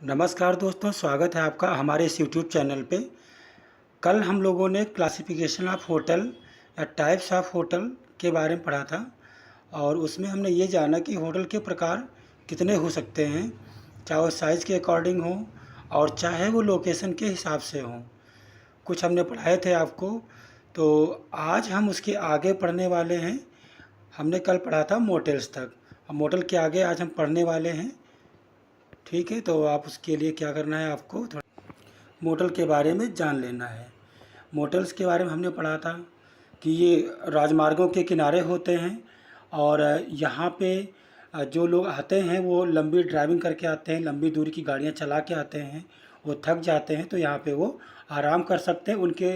नमस्कार दोस्तों, स्वागत है आपका हमारे इस यूट्यूब चैनल पे। कल हम लोगों ने क्लासिफिकेशन ऑफ होटल या टाइप्स ऑफ होटल के बारे में पढ़ा था और उसमें हमने ये जाना कि होटल के प्रकार कितने हो सकते हैं, चाहे वो साइज़ के अकॉर्डिंग हो और चाहे वो लोकेशन के हिसाब से हो। कुछ हमने पढ़ाए थे आपको, तो आज हम उसके आगे पढ़ने वाले हैं। हमने कल पढ़ा था मोटेल्स तक, अब मोटल के आगे आज हम पढ़ने वाले हैं। ठीक है, तो आप उसके लिए क्या करना है, आपको थोड़ा मोटल के बारे में जान लेना है। मोटल्स के बारे में हमने पढ़ा था कि ये राजमार्गों के किनारे होते हैं और यहाँ पे जो लोग आते हैं वो लंबी ड्राइविंग करके आते हैं, लंबी दूरी की गाड़ियाँ चला के आते हैं, वो थक जाते हैं तो यहाँ पे वो आराम कर सकते हैं। उनके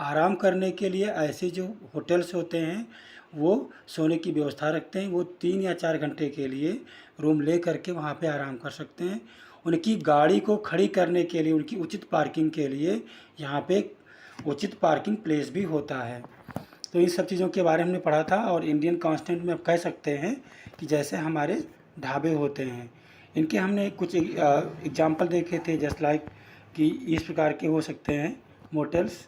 आराम करने के लिए ऐसे जो होटल्स होते हैं वो सोने की व्यवस्था रखते हैं। वो 3 या 4 घंटे के लिए रूम ले करके वहाँ पे आराम कर सकते हैं। उनकी गाड़ी को खड़ी करने के लिए, उनकी उचित पार्किंग के लिए यहाँ पे उचित पार्किंग प्लेस भी होता है। तो इन सब चीज़ों के बारे में हमने पढ़ा था और इंडियन कॉन्स्टेंट में आप कह सकते हैं कि जैसे हमारे ढाबे होते हैं, इनके हमने कुछ एग्जाम्पल देखे थे, जस्ट लाइक कि इस प्रकार के हो सकते हैं मोटेल्स।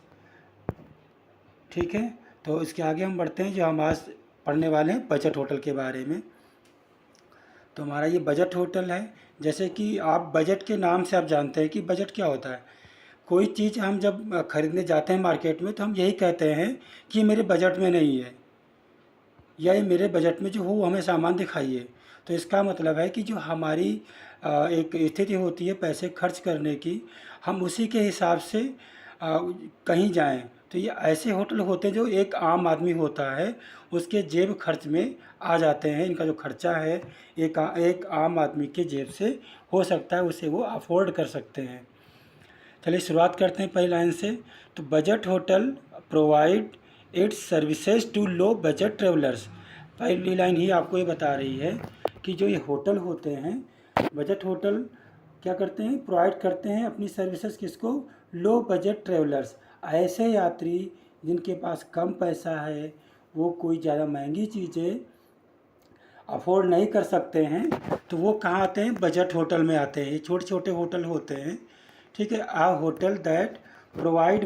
ठीक है, तो इसके आगे हम बढ़ते हैं। जो हम आज पढ़ने वाले हैं बजट होटल के बारे में। तो हमारा ये बजट होटल है। जैसे कि आप बजट के नाम से आप जानते हैं कि बजट क्या होता है। कोई चीज़ हम जब खरीदने जाते हैं मार्केट में तो हम यही कहते हैं कि मेरे बजट में नहीं है या ये मेरे बजट में जो हो वो हमें सामान दिखाइए। तो इसका मतलब है कि जो हमारी एक स्थिति होती है पैसे खर्च करने की, हम उसी के हिसाब से कहीं जाएं। तो ये ऐसे होटल होते हैं जो एक आम आदमी होता है उसके जेब खर्च में आ जाते हैं। इनका जो खर्चा है एक आम आदमी के जेब से हो सकता है, उसे वो अफोर्ड कर सकते हैं। चलिए शुरुआत करते हैं पहली लाइन से। तो budget hotel provide its services to low budget travellers. पहली लाइन ही आपको ये बता रही है कि जो ये होटल होते हैं, बजट होटल क्या करते हैं, प्रोवाइड करते हैं अपनी सर्विसेज किसको, लो बजट ट्रेवलर्स। ऐसे यात्री जिनके पास कम पैसा है, वो कोई ज़्यादा महंगी चीज़ें अफोर्ड नहीं कर सकते हैं, तो वो कहाँ आते हैं, बजट होटल में आते हैं। ये छोटे छोटे होटल होते हैं। ठीक है, a hotel that provide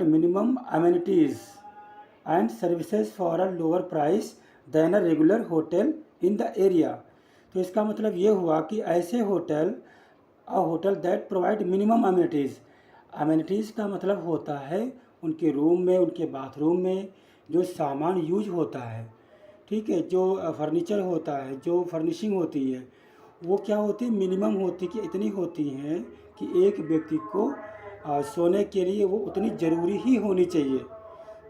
minimum amenities and services for a lower price than a regular hotel in the area. तो इसका मतलब ये हुआ कि ऐसे hotel, a hotel that provide minimum amenities. Amenities का मतलब होता है उनके रूम में, उनके बाथरूम में जो सामान यूज होता है। ठीक है, जो फर्नीचर होता है, जो फर्निशिंग होती है, वो क्या होती है, मिनिमम होती कि इतनी होती हैं कि एक व्यक्ति को सोने के लिए वो उतनी ज़रूरी ही होनी चाहिए।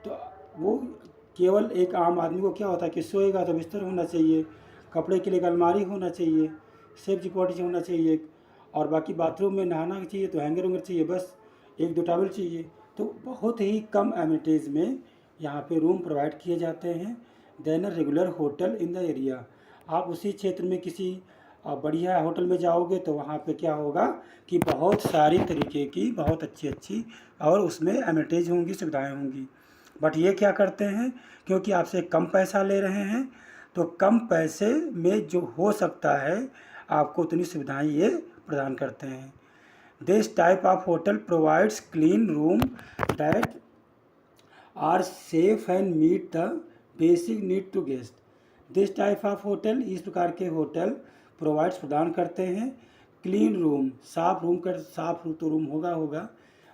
तो वो केवल एक आम आदमी को क्या होता है कि सोएगा तो बिस्तर होना चाहिए, कपड़े के लिए अलमारी होना चाहिए, सेफ चिपॉटी होना चाहिए, और बाकी बाथरूम में नहाना चाहिए तो हैंगर वंगर चाहिए, बस 1-2 टॉवल चाहिए। तो बहुत ही कम एमिनिटीज़ में यहाँ पे रूम प्रोवाइड किए जाते हैं then a regular hotel in the area. आप उसी क्षेत्र में किसी बढ़िया होटल में जाओगे तो वहाँ पे क्या होगा कि बहुत सारी तरीके की बहुत अच्छी अच्छी और उसमें एमिनिटीज़ होंगी, सुविधाएं होंगी। बट ये क्या करते हैं, क्योंकि आपसे कम पैसा ले रहे हैं तो कम पैसे में जो हो सकता है आपको उतनी सुविधाएं ये प्रदान करते हैं। This type of hotel provides clean room that are safe and meet the basic need to guest. This type of hotel, इस प्रकार के होटल प्रोवाइड्स प्रदान करते हैं क्लीन रूम, साफ रूम कर, साफ तो रूम होगा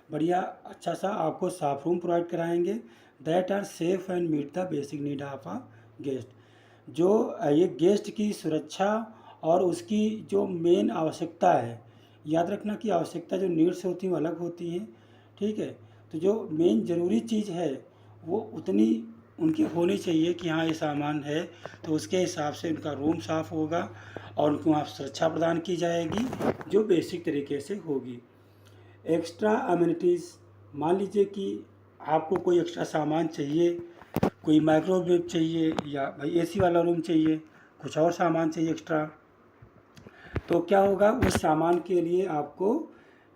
बढ़िया अच्छा सा आपको साफ रूम प्रोवाइड कराएंगे। That are safe and meet the basic need of a guest. जो ये गेस्ट की सुरक्षा और उसकी जो मेन आवश्यकता है, याद रखना कि आवश्यकता जो नीड्स होती हैं वो अलग होती हैं। ठीक है, तो जो मेन ज़रूरी चीज़ है वो उतनी उनकी होनी चाहिए कि हाँ ये सामान है, तो उसके हिसाब से उनका रूम साफ़ होगा और उनको वहाँ सुरक्षा प्रदान की जाएगी जो बेसिक तरीके से होगी। एक्स्ट्रा अमेनिटीज़, मान लीजिए कि आपको कोई एक्स्ट्रा सामान चाहिए, कोई माइक्रोवेव चाहिए या भाई एसी वाला रूम चाहिए, कुछ और सामान चाहिए एक्स्ट्रा, तो क्या होगा, उस सामान के लिए आपको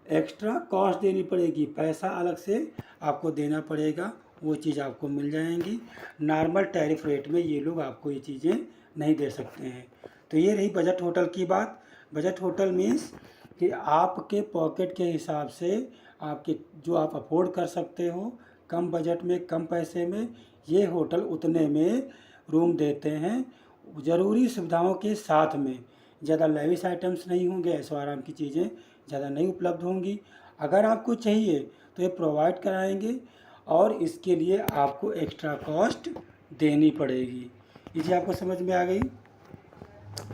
एक्स्ट्रा कॉस्ट देनी पड़ेगी, पैसा अलग से आपको देना पड़ेगा। वो चीज़ आपको मिल जाएंगी। नॉर्मल टैरिफ रेट में ये लोग आपको ये चीज़ें नहीं दे सकते हैं। तो ये रही बजट होटल की बात। बजट होटल मीन्स कि आपके पॉकेट के हिसाब से आपके जो आप अफोर्ड कर सकते हो, कम बजट में कम पैसे में ये होटल उतने में रूम देते हैं, ज़रूरी सुविधाओं के साथ में। ज़्यादा लेविश आइटम्स नहीं होंगे, ऐशो आराम की चीज़ें ज़्यादा नहीं उपलब्ध होंगी। अगर आपको चाहिए तो ये प्रोवाइड कराएंगे और इसके लिए आपको एक्स्ट्रा कॉस्ट देनी पड़ेगी। ये चीज़ आपको समझ में आ गई।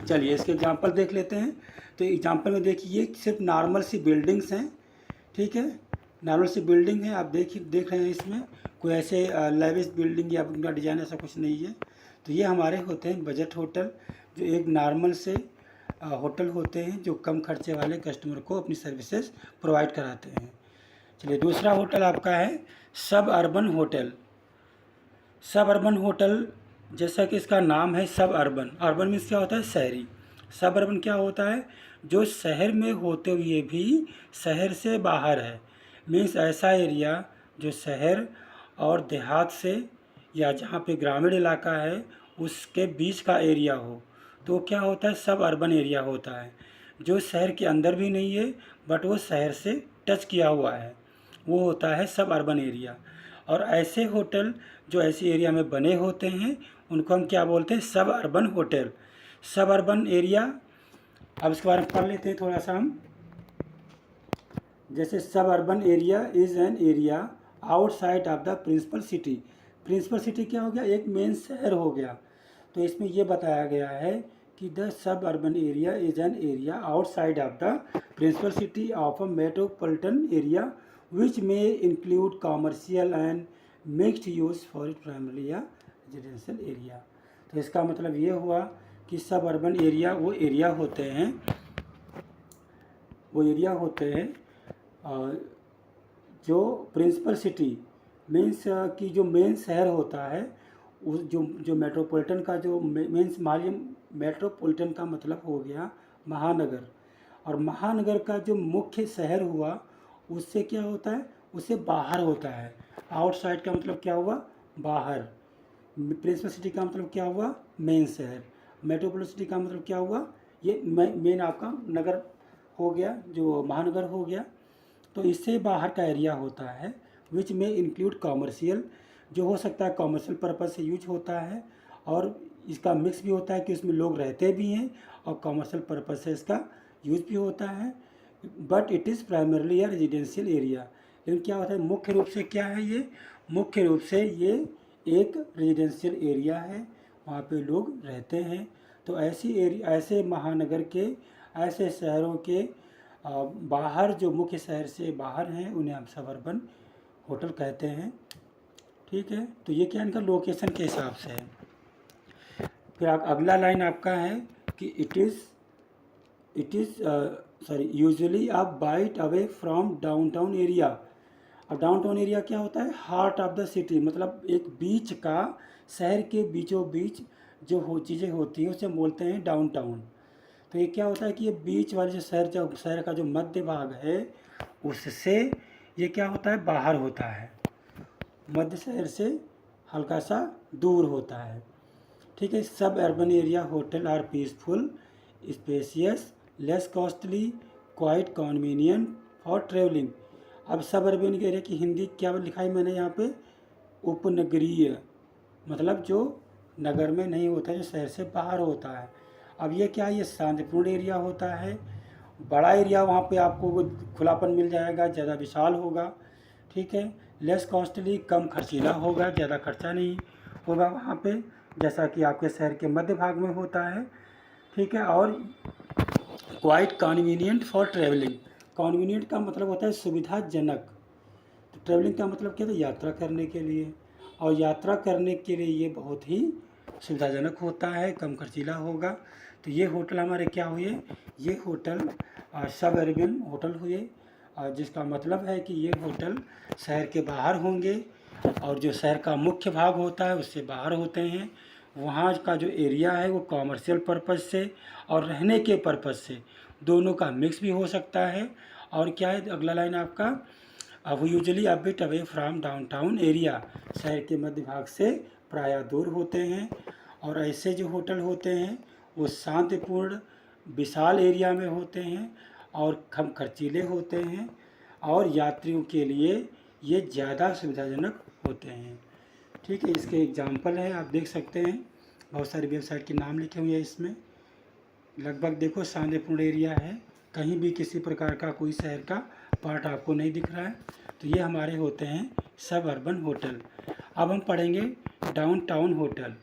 चलिए इसके एग्जांपल देख लेते हैं। तो एग्जांपल में देखिए सिर्फ नॉर्मल सी बिल्डिंग्स हैं, ठीक है, नॉर्मल सी बिल्डिंग है। आप देख रहे हैं इसमें कोई ऐसे लेविश बिल्डिंग या उनका डिज़ाइन ऐसा कुछ नहीं है। तो ये हमारे होते हैं बजट होटल, जो एक नॉर्मल से होटल होते हैं जो कम खर्चे वाले कस्टमर को अपनी सर्विसेज प्रोवाइड कराते हैं। चलिए दूसरा होटल आपका है सब अर्बन होटल। सब अर्बन होटल, जैसा कि इसका नाम है सब अर्बन। अर्बन मीन्स क्या होता है? शहरी। सब अर्बन क्या होता है? जो शहर में होते हुए भी शहर से बाहर है। मीन्स ऐसा एरिया जो शहर और देहात से या जहाँ पे ग्रामीण इलाका है उसके बीच का एरिया हो, तो क्या होता है? सब अर्बन एरिया होता है। जो शहर के अंदर भी नहीं है बट वो शहर से टच किया हुआ है, वो होता है सब अर्बन एरिया। और ऐसे होटल जो ऐसे एरिया में बने होते हैं उनको हम क्या बोलते हैं? सब अर्बन होटल। सब अर्बन एरिया, अब इसके बारे में पढ़ लेते हैं थोड़ा सा हम। जैसे suburban area is an area outside of the principal city. Principal city क्या हो गया? एक मेन शहर हो गया। तो इसमें ये बताया गया है कि the suburban area is an area outside of the principal city of a metropolitan area which may include commercial and mixed use for primarily या रेजिडेंशियल एरिया। तो इसका मतलब ये हुआ कि सब अर्बन एरिया वो एरिया होते हैं जो प्रिंसिपल सिटी मीन्स कि जो मेन शहर होता है, उस जो मेट्रोपॉलिटन का जो मीन्स मेट्रोपॉलिटन का मतलब हो गया महानगर, और महानगर का जो मुख्य शहर हुआ उससे क्या होता है? उससे बाहर होता है। आउटसाइड का मतलब क्या हुआ? बाहर। प्रिंसिपल सिटी का मतलब क्या हुआ? मेन शहर। मेट्रोपोलिटन सिटी का मतलब क्या हुआ? ये मेन आपका नगर हो गया, जो महानगर हो गया। तो इससे बाहर का एरिया होता है विच में इंक्लूड कॉमर्शियल, जो हो सकता है कॉमर्शियल पर्पज़ से यूज होता है, और इसका मिक्स भी होता है कि उसमें लोग रहते भी हैं और कॉमर्शियल पर्पज़ से इसका यूज भी होता है। But it is primarily a residential area. लेकिन क्या होता है? मुख्य रूप से क्या है ये? मुख्य रूप से ये एक रेजिडेंशियल एरिया है, वहाँ पे लोग रहते हैं। तो ऐसे महानगर के, ऐसे शहरों के बाहर, जो मुख्य शहर से बाहर हैं, उन्हें हम सबअर्बन होटल कहते हैं, ठीक है। तो ये क्या इनका लोकेशन के हिसाब से है। फिर अगला लाइन आपका है कि it is usually a bit away from downtown area. अब डाउनटाउन एरिया क्या होता है? हार्ट ऑफ द सिटी, मतलब एक बीच का, शहर के बीचों बीच जो चीज़ें होती हैं उसे बोलते हैं डाउनटाउन। तो ये क्या होता है कि ये बीच वाले जो शहर का जो मध्य भाग है उससे ये क्या होता है? बाहर होता है, मध्य शहर से हल्का सा दूर होता है, ठीक है। Suburban area hotel are peaceful, spacious, less costly, quite convenient for travelling. अब सब अर्बन एरिया की हिंदी क्या लिखा है मैंने यहाँ पे? उपनगरीय, मतलब जो नगर में नहीं होता, जो शहर से बाहर होता है। अब ये क्या है? ये शांतिपूर्ण एरिया होता है, बड़ा एरिया, वहाँ पे आपको खुलापन मिल जाएगा, ज़्यादा विशाल होगा, ठीक है। लेस कॉस्टली, कम खर्चीला होगा, ज़्यादा खर्चा नहीं होगा वहाँ पे, जैसा कि आपके शहर के मध्य भाग में होता है, ठीक है। और quite convenient for travelling. Convenient का मतलब होता है सुविधाजनक। तो ट्रैवलिंग का मतलब क्या है? यात्रा करने के लिए, और यात्रा करने के लिए ये बहुत ही सुविधाजनक होता है, कम खर्चीला होगा। तो ये होटल हमारे क्या हुए? ये होटल सब अर्बन होटल हुए, जिसका मतलब है कि ये होटल शहर के बाहर होंगे, और जो शहर का मुख्य भाग होता है उससे बाहर होते हैं। वहाँ का जो एरिया है वो कॉमर्शियल पर्पज़ से और रहने के पर्पज़ से दोनों का मिक्स भी हो सकता है। और क्या है अगला लाइन आपका? वो usually a bit away from downtown area, शहर के मध्य भाग से प्रायः दूर होते हैं। और ऐसे जो होटल होते हैं वो शांतिपूर्ण विशाल एरिया में होते हैं और कम खर्चीले होते हैं और यात्रियों के लिए ये ज़्यादा सुविधाजनक होते हैं। ठीक है, इसके एग्जाम्पल है, आप देख सकते हैं बहुत सारी वेबसाइट के नाम लिखे हुए हैं इसमें। लगभग देखो शांतिपूर्ण एरिया है, कहीं भी किसी प्रकार का कोई शहर का पार्ट आपको नहीं दिख रहा है। तो ये हमारे होते हैं सब अर्बन होटल। अब हम पढ़ेंगे डाउन टाउन होटल।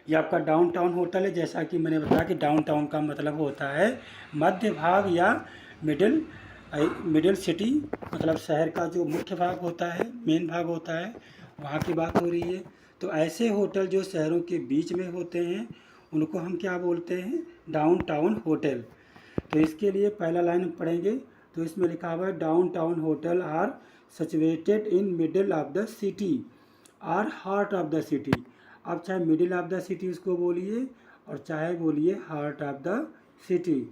ये आपका डाउन टाउन होटल है। जैसा कि मैंने बताया कि डाउन टाउन का मतलब होता है मध्य भाग या मिडिल सिटी, मतलब शहर का जो मुख्य भाग होता है, मेन भाग होता है, वहाँ की बात हो रही है। तो ऐसे होटल जो शहरों के बीच में होते हैं उनको हम क्या बोलते हैं, डाउन टाउन होटल। तो इसके लिए पहला लाइन पढ़ेंगे। तो इसमें लिखा हुआ है downtown hotel are situated in middle of the city or heart of the city. अब चाहे मिडिल ऑफ द सिटी उसको बोलिए और चाहे बोलिए heart of the city.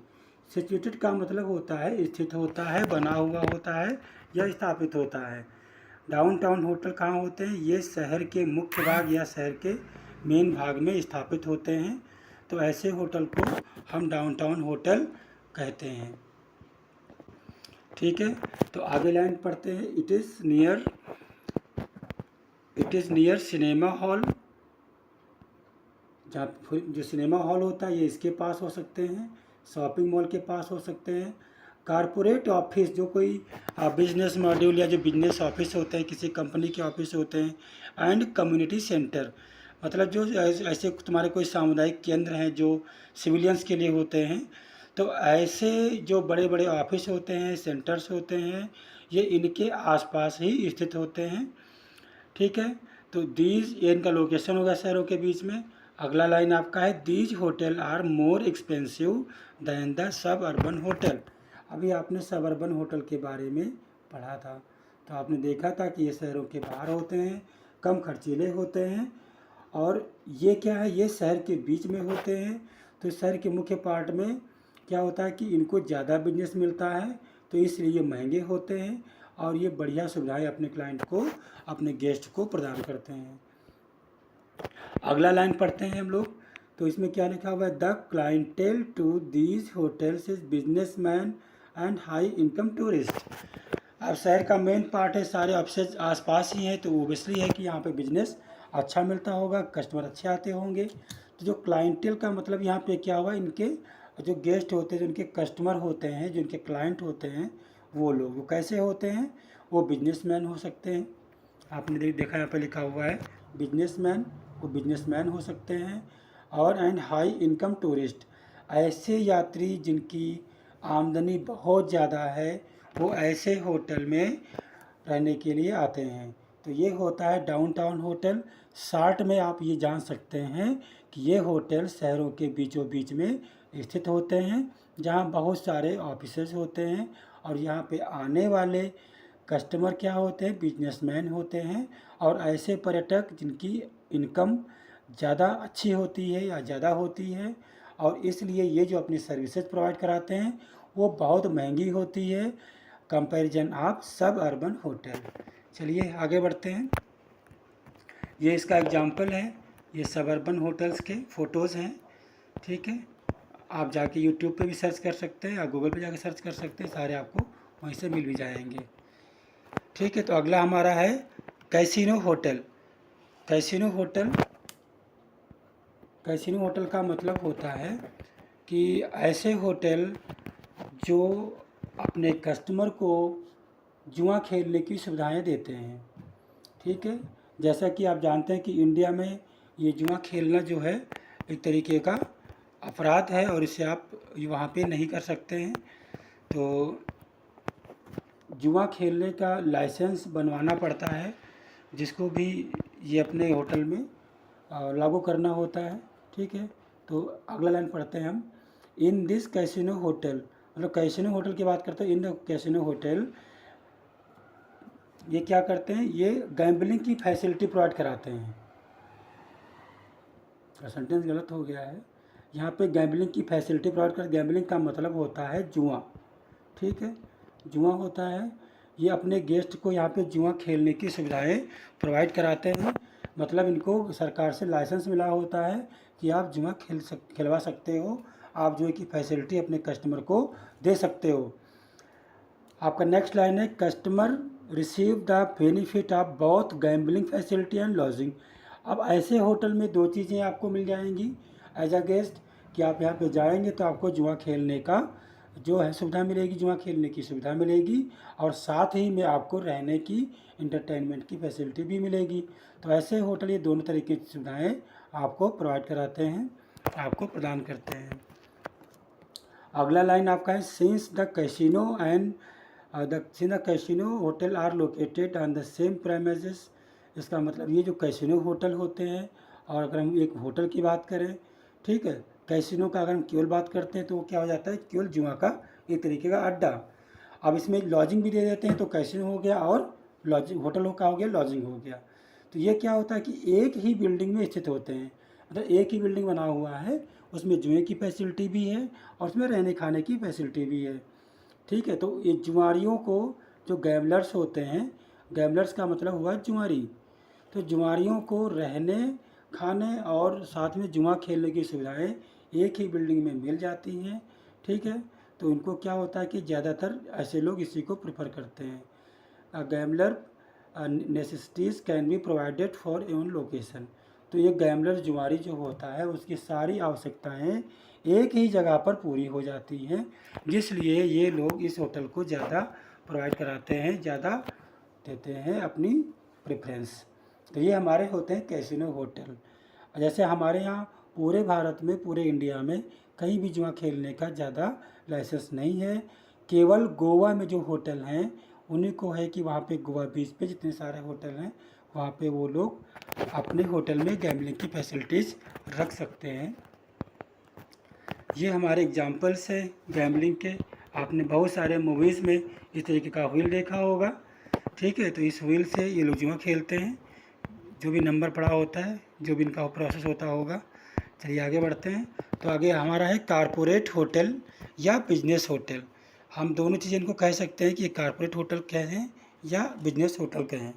Situated का मतलब होता है स्थित होता है, बना हुआ होता है या स्थापित होता है। डाउन टाउन होटल कहाँ होते हैं, ये शहर के मुख्य भाग या शहर के मेन भाग में स्थापित होते हैं। तो ऐसे होटल को हम डाउन टाउन होटल कहते हैं। ठीक है, तो आगे लाइन पढ़ते हैं। It is near cinema hall. जहाँ जो सिनेमा हॉल होता है ये इसके पास हो सकते हैं, शॉपिंग मॉल के पास हो सकते हैं, कारपोरेट ऑफिस, जो कोई बिजनेस मॉड्यूल या जो बिजनेस ऑफिस होते हैं, किसी कंपनी के ऑफिस होते हैं, एंड कम्युनिटी सेंटर, मतलब जो ऐसे तुम्हारे कोई सामुदायिक केंद्र हैं जो सिविलियंस के लिए होते हैं। तो ऐसे जो बड़े बड़े ऑफिस होते हैं, सेंटर्स होते हैं, ये इनके आसपास ही स्थित होते हैं। ठीक है, तो दीज, ये इनका लोकेशन होगा शहरों के बीच में। अगला लाइन आपका है these hotel are more expensive than the suburban hotel. अभी आपने सब अर्बन होटल के बारे में पढ़ा था, तो आपने देखा था कि ये शहरों के बाहर होते हैं, कम खर्चीले होते हैं, और ये क्या है, ये शहर के बीच में होते हैं। तो शहर के मुख्य पार्ट में क्या होता है कि इनको ज़्यादा बिजनेस मिलता है, तो इसलिए ये महंगे होते हैं और ये बढ़िया सुविधाएं अपने क्लाइंट को, अपने गेस्ट को प्रदान करते हैं। अगला लाइन पढ़ते हैं हम लोग। तो इसमें क्या लिखा हुआ है, the clientele to these hotels is businessman and high income tourist. अब शहर का मेन पार्ट है, सारे ऑफिस आसपास ही हैं, तो ओबियसली है कि यहाँ पे बिजनेस अच्छा मिलता होगा, कस्टमर अच्छे आते होंगे। तो जो क्लाइंटेल का मतलब यहाँ पे क्या हुआ, इनके जो गेस्ट होते हैं, जो इनके कस्टमर होते हैं, जो इनके क्लाइंट होते हैं, वो लोग वो कैसे होते हैं, वो बिजनेसमैन हो सकते हैं। आपने देखा यहाँ पे लिखा हुआ है बिजनेसमैन, वो बिजनेसमैन हो सकते हैं। और एंड हाई इनकम टूरिस्ट, ऐसे यात्री जिनकी आमदनी बहुत ज़्यादा है वो ऐसे होटल में रहने के लिए आते हैं। तो ये होता है डाउन टाउन होटल। शॉर्ट में आप ये जान सकते हैं कि ये होटल शहरों के बीचों बीच में स्थित होते हैं, जहाँ बहुत सारे ऑफिसेज होते हैं और यहाँ पे आने वाले कस्टमर क्या होते हैं, बिजनेसमैन होते हैं और ऐसे पर्यटक जिनकी इनकम ज़्यादा अच्छी होती है या ज़्यादा होती है, और इसलिए ये जो अपनी सर्विसेज प्रोवाइड कराते हैं वो बहुत महंगी होती है कंपैरिजन ऑफ सब अर्बन होटल। चलिए आगे बढ़ते हैं। ये इसका एग्जाम्पल है, ये सब अर्बन होटल्स के फ़ोटोज़ हैं। ठीक है, आप जाके यूट्यूब पे भी सर्च कर सकते हैं या गूगल पे जाके सर्च कर सकते हैं, सारे आपको वहीं से मिल भी जाएंगे। ठीक है, तो अगला हमारा है casino hotel. Casino hotel, casino hotel का मतलब होता है कि ऐसे होटल जो अपने कस्टमर को जुआ खेलने की सुविधाएं देते हैं। ठीक है, जैसा कि आप जानते हैं कि इंडिया में ये जुआ खेलना जो है एक तरीके का अपराध है और इसे आप वहाँ पे नहीं कर सकते हैं। तो जुआ खेलने का लाइसेंस बनवाना पड़ता है, जिसको भी ये अपने होटल में लागू करना होता है। ठीक है, तो अगला लाइन पढ़ते हैं हम। इन दिस कैसीनो होटल, मतलब कैसीनो होटल की बात करते हैं। इन द कैसीनो होटल, ये क्या करते हैं, ये गैम्बलिंग की फैसिलिटी प्रोवाइड कराते हैं। सेंटेंस गलत हो गया है, यहाँ पे गैम्बलिंग की फैसिलिटी प्रोवाइड कर, गैम्बलिंग का मतलब होता है जुआ। ठीक है, जुआ होता है, ये अपने गेस्ट को यहाँ पे जुआ खेलने की सुविधाएं प्रोवाइड कराते हैं। मतलब इनको सरकार से लाइसेंस मिला होता है कि आप जुआ खिलवा सकते हो, आप जुए की फैसिलिटी अपने कस्टमर को दे सकते हो। आपका नेक्स्ट लाइन है, customer receive the benefit of both gambling facility and lodging. अब ऐसे होटल में दो चीज़ें आपको मिल जाएंगी एज अ गेस्ट, कि आप यहाँ पे जाएंगे तो आपको जुआ खेलने का जो है सुविधा मिलेगी, जुआ खेलने की सुविधा मिलेगी, और साथ ही में आपको रहने की, इंटरटेनमेंट की फैसिलिटी भी मिलेगी। तो ऐसे होटल ये दोनों तरीके की सुविधाएं आपको प्रोवाइड कराते हैं, आपको प्रदान करते हैं। अगला लाइन आपका है, since the casino and the casino hotel are located on the same premises. इसका मतलब ये जो कैसीनो होटल होते हैं, और अगर हम एक होटल की बात करें, ठीक है, कैसीनो का अगर हम केवल बात करते हैं तो वो क्या हो जाता है, केवल जुआ का एक तरीके का अड्डा। अब इसमें लॉजिंग भी दे देते हैं, तो कैसीनो हो गया और लॉजिंग, होटल का हो गया, लॉजिंग हो गया। तो ये क्या होता है कि एक ही बिल्डिंग में स्थित होते हैं, मतलब एक ही बिल्डिंग बना हुआ है, उसमें जुए की फैसिलिटी भी है और उसमें रहने खाने की फैसिलिटी भी है, ठीक है। तो ये जुआरियों को, जो गैमलर्स होते हैं, गैमलर्स का मतलब हुआ जुआरी, तो जुआरियों को रहने खाने और साथ में जुआ खेलने की सुविधाएं एक ही बिल्डिंग में मिल जाती हैं, ठीक है। तो उनको क्या होता है कि ज़्यादातर ऐसे लोग इसी को प्रेफर करते हैं। Gambler necessities can be provided for even location. तो ये गैमलर जुआरी जो होता है उसकी सारी आवश्यकताएं एक ही जगह पर पूरी हो जाती हैं, जिसलिए ये लोग इस होटल को ज़्यादा प्रोवाइड कराते हैं, ज़्यादा देते हैं अपनी प्रेफरेंस। तो ये हमारे होते हैं कैसीनो होटल। जैसे हमारे यहाँ पूरे भारत में, पूरे इंडिया में कहीं भी जुआ खेलने का ज़्यादा लाइसेंस नहीं है, केवल गोवा में जो होटल हैं उन्हीं को है कि वहाँ पे गोवा बीच पे जितने सारे होटल हैं वहाँ पे वो लोग अपने होटल में गैम्बलिंग की फैसिलिटीज़ रख सकते हैं। ये हमारे एग्जाम्पल्स हैं गैम्बलिंग के। आपने बहुत सारे मूवीज़ में इस तरीके का व्हील देखा होगा, ठीक है। तो इस व्हील से ये लोग जुआ खेलते हैं, जो भी नंबर पड़ा होता है, जो भी इनका प्रोसेस होता होगा। चलिए आगे बढ़ते हैं। तो आगे हमारा है कारपोरेट होटल या बिजनेस होटल। हम दोनों चीज़ें इनको कह सकते हैं कि ये कारपोरेट होटल कहें या बिजनेस होटल कहें।